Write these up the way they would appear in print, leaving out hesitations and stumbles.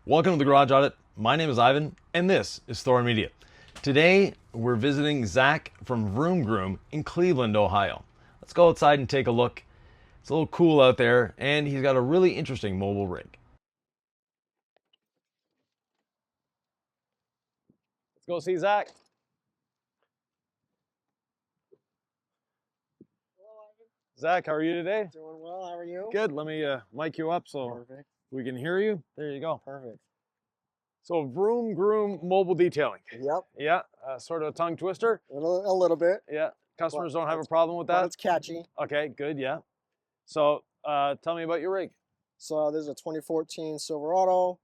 Welcome to the Garage Audit. My name is Ivan, and this is Thor Media. Today, we're visiting Zach from Vroom Groom in Cleveland, Ohio. Let's go outside and take a look. It's a little cool out there, and he's got a really interesting mobile rig. Let's go see Zach. Zach, how are you today? Doing well. How are you? Good. Let me mic you up so Perfect. we can hear you. There you go. Perfect. So Vroom Groom mobile detailing. Yep. Yeah, sort of a tongue twister. A little bit. Yeah, customers don't have a it's- problem with But that. it's catchy. Okay, good. Yeah. So tell me about your rig. So this is a 2014 Silverado.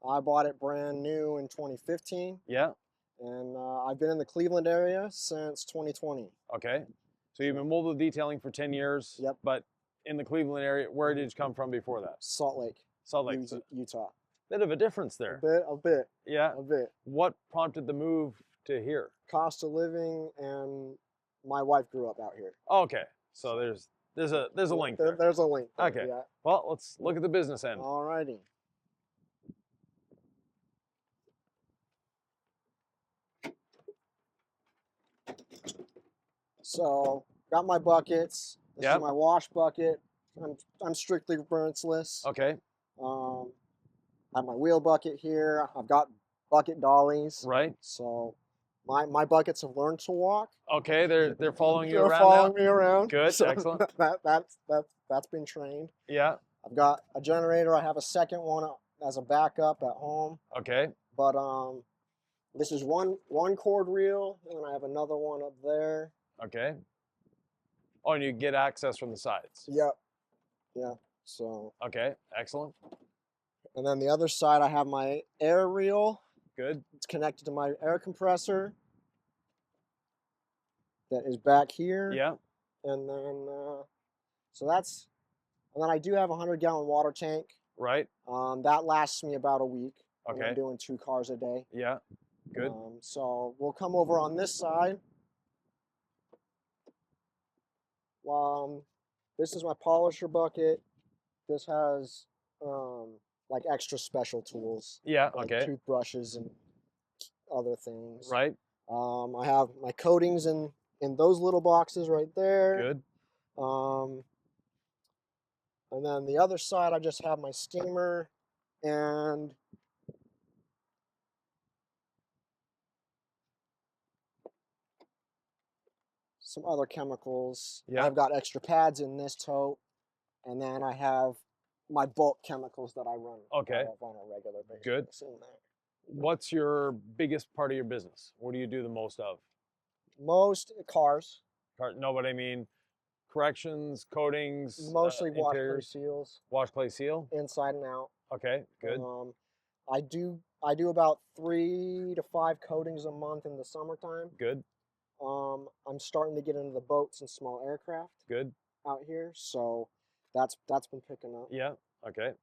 I bought it brand new in 2015, Yeah. and I've been in the Cleveland area since 2020. Okay. So you've been mobile detailing for 10 years. Yep. But in the Cleveland area, where did you come from before that? Salt Lake, Salt Lake. So Utah. bit of a difference there. A bit. Yeah. A bit. What prompted the move to here? Cost of living, and my wife grew up out here. Okay. So there's a link there. There's a link there, Okay. Yeah. Well, let's look at the business end. Alrighty. So got my buckets. This Yep. is my wash bucket. I'm strictly rinsseless. Okay. I have my wheel bucket here. I've got bucket dollies. Right. So my buckets have learned to walk. Okay. They're following you They're around following now. me around. Good. So Excellent. That's been trained. Yeah. I've got a generator. I have a second one as a backup at home. Okay. But this is one cord reel, and I have another one up there. Okay. Oh, and you get access from the sides. Yep. Yeah. So. Okay. Excellent. And then the other side, I have my air reel. Good. It's connected to my air compressor that is back here. Yeah. And then, and then I do have a 100-gallon water tank. Right. That lasts me about a week. Okay. I'm doing 2 cars a day. Yeah. Good. So we'll come over on this side. This is my polisher bucket. This has like extra special tools. Yeah. Like Okay. toothbrushes and other things. Right. I have my coatings in those little boxes right there. Good. And then the other side, I just have my steamer and some other chemicals. Yeah. I've got extra pads in this tote, and then I have my bulk chemicals that I run Okay. on a regular basis. Good. In there. What's your biggest part of your business? What do you do the most of? Most cars. No, but I mean, corrections, coatings, Mostly wash clay interiors, seals, wash clay seal. inside and out. Okay, good. I do about 3 to 5 coatings a month in the summertime. Good. I'm starting to get into the boats and small aircraft Good. out here, so that's been picking up. Yeah. Okay.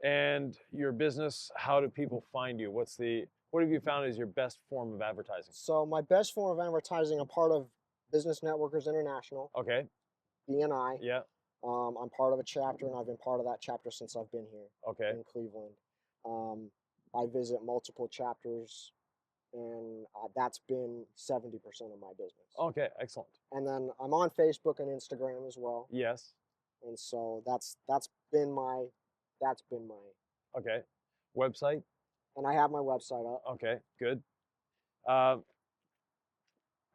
And your business, how do people find you? What have you found is your best form of advertising? So my best form of advertising, I'm part of Business Networkers International, Okay. BNI. Yeah. I'm part of a chapter, and I've been part of that chapter since I've been here Okay. in Cleveland. I visit multiple chapters, and that's been 70% of my business. Okay. Excellent. And then I'm on Facebook and Instagram as well. Yes. And so that's been my Okay. Website. and I have my website up. Okay. Good.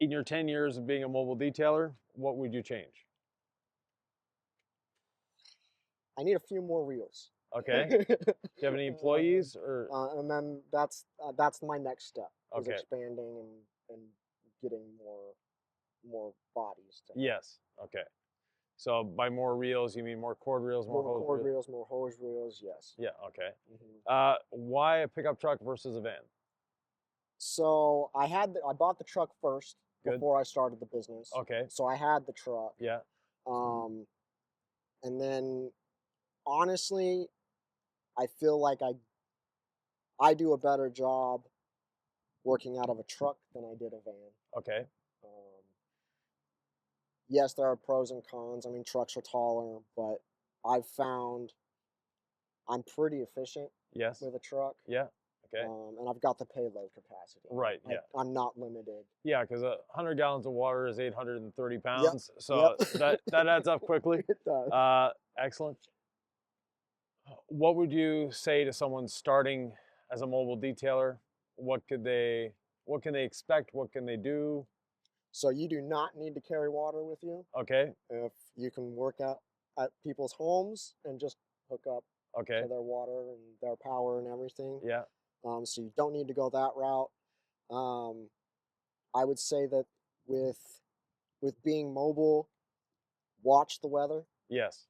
In your 10 years of being a mobile detailer, what would you change? I need a few more reels. Okay. Do you have any employees or? And then that's my next step. Okay. Is expanding and getting more bodies. Yes. Okay. So by more reels, you mean more cord reels, more hose cord reels? reels, more hose reels. Yes. Yeah. Okay. Mm-hmm. Why a pickup truck versus a van? So I bought the truck first Good. before I started the business. Okay. So I had the truck. Yeah. And then honestly, I feel like I do a better job working out of a truck than I did a van. Okay. Yes, there are pros and cons. I mean, trucks are taller, but I've found I'm pretty efficient Yes. with a truck. Yeah. Okay. And I've got the payload capacity. Right. Yeah. I'm not limited. Yeah, because 100 gallons of water is 830 Yep. pounds, Yep. so that adds up quickly. It does. Excellent. What would you say to someone starting as a mobile detailer? What can they expect? What can they do? So you do not need to carry water with you. Okay. If you can work at people's homes and just hook up Okay. to their water and their power and everything. Yeah. So you don't need to go that route. I would say that with being mobile, watch the weather. Yes.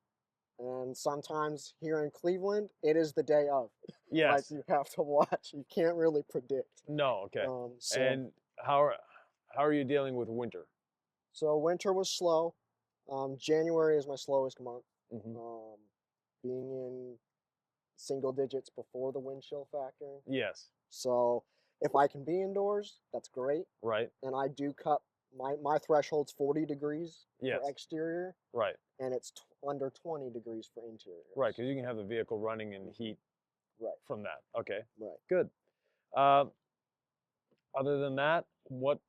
And sometimes here in Cleveland, it is the day of. Like Yes. you have to watch. You can't really predict. No. Okay. So And how are you dealing with winter? so winter was slow. January is my slowest month. Hmm. Being in single digits before the wind chill factor. Yes. So if I can be indoors, that's great. Right. And I do cut my threshold's 40 degrees Yes. for exterior, Right. and it's under 20 degrees for interior. Right. Because you can have the vehicle running in heat Right. from that. Okay. Right. Good. Other than that, what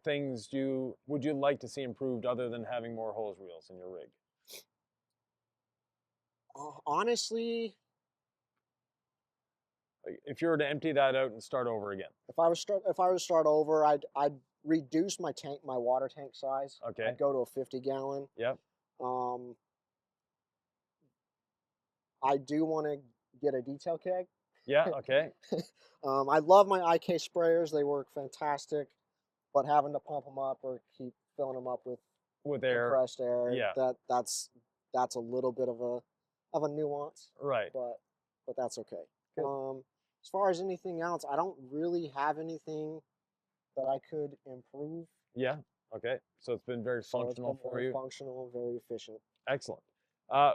things would you like to see improved other than having more hose reels in your rig? Honestly, Like, if you were to empty that out and start over again. if I were to start over, I'd reduce my water tank size. Okay. I'd go to a 50 gallon. Yep. I do want to get a detail keg. Yeah. Okay. I love my IK sprayers. They work fantastic, but having to pump them up or keep filling them up with With air. compressed air, Yeah. that's a little bit of a nuance, Right. but that's okay. Good. As far as anything else, I don't really have anything that I could improve. Yeah. Okay. So it's been very So it's functional been for very you. functional, very efficient. Excellent.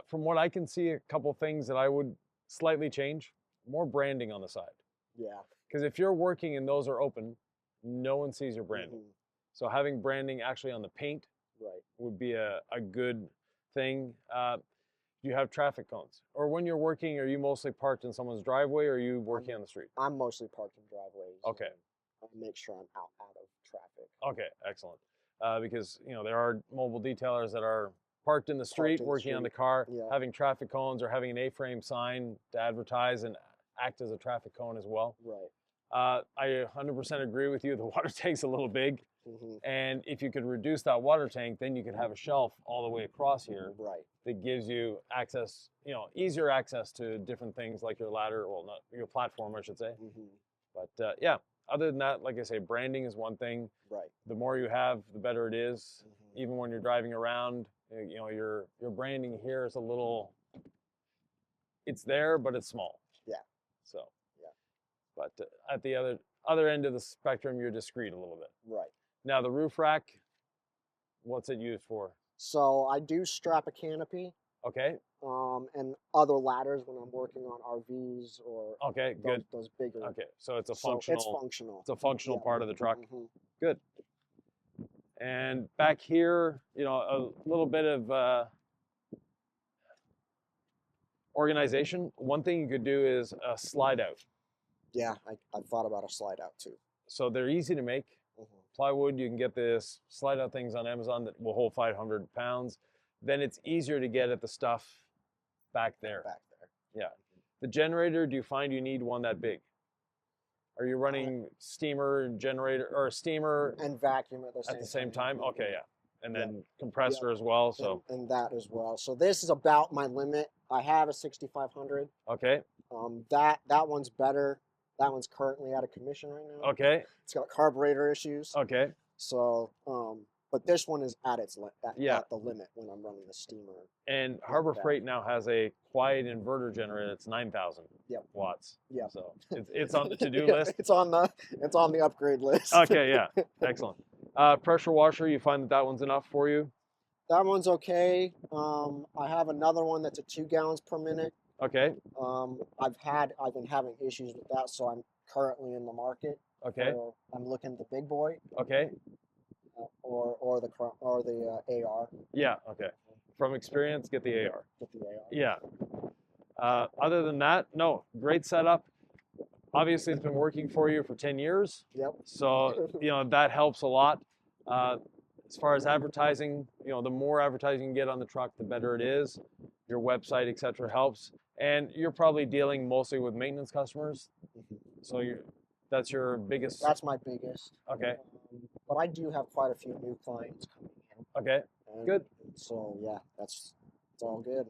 From what I can see, a couple things that I would slightly change: more branding on the side. Yeah. Because if you're working and those are open, no one sees your branding. Mhm. So having branding actually on the paint Right. would be a good thing. Do you have traffic cones? Or when you're working, are you mostly parked in someone's driveway or are you working on the street? I'm mostly parked in driveways. Okay. I make sure I'm out of traffic. Okay, excellent. Because there are mobile detailers that are parked in the street, in the working on the street. car, Yeah. having traffic cones or having an A-frame sign to advertise and act as a traffic cone as well. Right. I 100% agree with you. The water tank's a little big, Hmm. and if you could reduce that water tank, then you could have a shelf all the way across here Right. that gives you access, easier access to different things like your ladder, well, not your platform, I should say. Hmm. But yeah, other than that, like I say, branding is one thing. Right. The more you have, the better it is. Mhm. Even when you're driving around, your branding here is a little, it's there, but it's small. Yeah. So. Yeah. But at the other end of the spectrum, you're discreet a little bit. Right. Now the roof rack, what's it used for? So I do strap a canopy, Okay. and other ladders when I'm working on RVs or Okay. Good. those bigger. Okay. So it's a So functional. it's functional. It's a functional Yeah. part of the truck. Mhm. Good. And back here, a little bit of organization. One thing you could do is a slide out. Yeah, I thought about a slide out too. So they're easy to make. Mhm. Plywood, you can get this slide out things on Amazon that will hold 500 pounds. Then it's easier to get at the stuff back there. Back there. Yeah. The generator, do you find you need one that big? Are you running steamer generator or steamer And vacuum at at the same time? Okay, yeah. And Yeah. then compressor as well. So and that as well. So this is about my limit. I have a 6500. okay, That one's better. That one's currently out of commission right now. okay, It's got carburetor issues. okay. So, but this one is at Yeah. at the limit when I'm running the steamer. And Harbor that. Freight now has a quiet inverter generator that's 9,000 Yep. watts. Yep. So it's on the to-do Yeah, list. It's on the upgrade list. Okay, yeah, excellent. Pressure washer, you find that one's enough for you? That one's okay. I have another one that's a 2 gallons per minute. Okay, I've been having issues with that, so I'm currently in the market. okay, I'm looking at the big boy, okay. or the AR. Yeah, okay. From experience, get the AR. Get the AR. Yeah. Other than that, no, great setup. Obviously, it's been working for you for 10 years. Yep. So, that helps a lot. As far as advertising, the more advertising you can get on the truck, the better it is. Your website, etc., helps. And you're probably dealing mostly with maintenance customers. So that's your biggest. That's my biggest. Okay. But I do have quite a few new clients coming in. Okay. Good. So yeah, it's all good.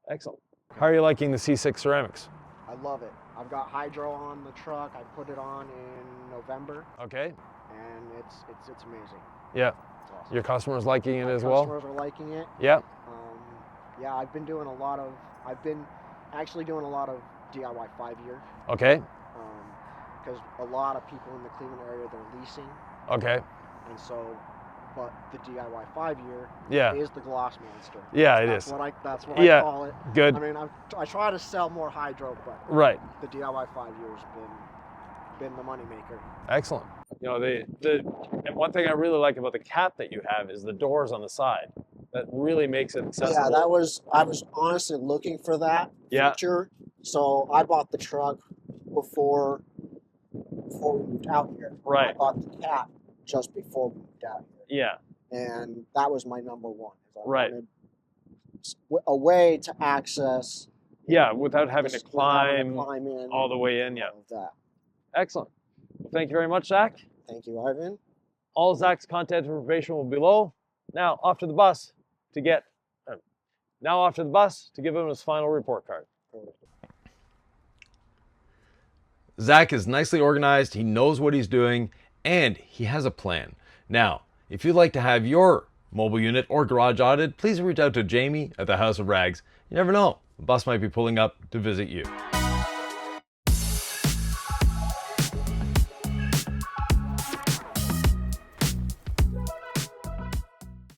Excellent. How are you liking the C6 ceramics? I love it. I've got hydro on the truck. I put it on in November. Okay. And it's amazing. Yeah. It's awesome. Your customers liking it as My well? customers are liking it. Yeah. Yeah, I've been actually doing a lot of DIY 5-year. Okay. Because a lot of people in the Cleveland area, they're leasing. Okay. And so, but the DIY 5-year Yeah. is the gloss monster. Yeah, it That's is. That's what I call it. Good. I mean, I try to sell more hydro, but Right. the DIY 5-year's been the moneymaker. Excellent. And one thing I really like about the cap that you have is the doors on the side. That really makes it accessible. Yeah, I was honestly looking for that feature. So I bought the truck before we moved out here. Right. I bought the cap just before we moved out here. Yeah. And that was my number one. I right. wanted a way to access. Yeah, without having to climb in all the way in. Yeah. All of that. Excellent. Well, thank you very much, Zach. Thank you, Yvan. All Zach's contact information will be below. Now off to the bus to give him his final report card. Zach is nicely organized, he knows what he's doing, and he has a plan. Now, if you'd like to have your mobile unit or garage audited, please reach out to Jamie at the House of Rags. You never know, the bus might be pulling up to visit you.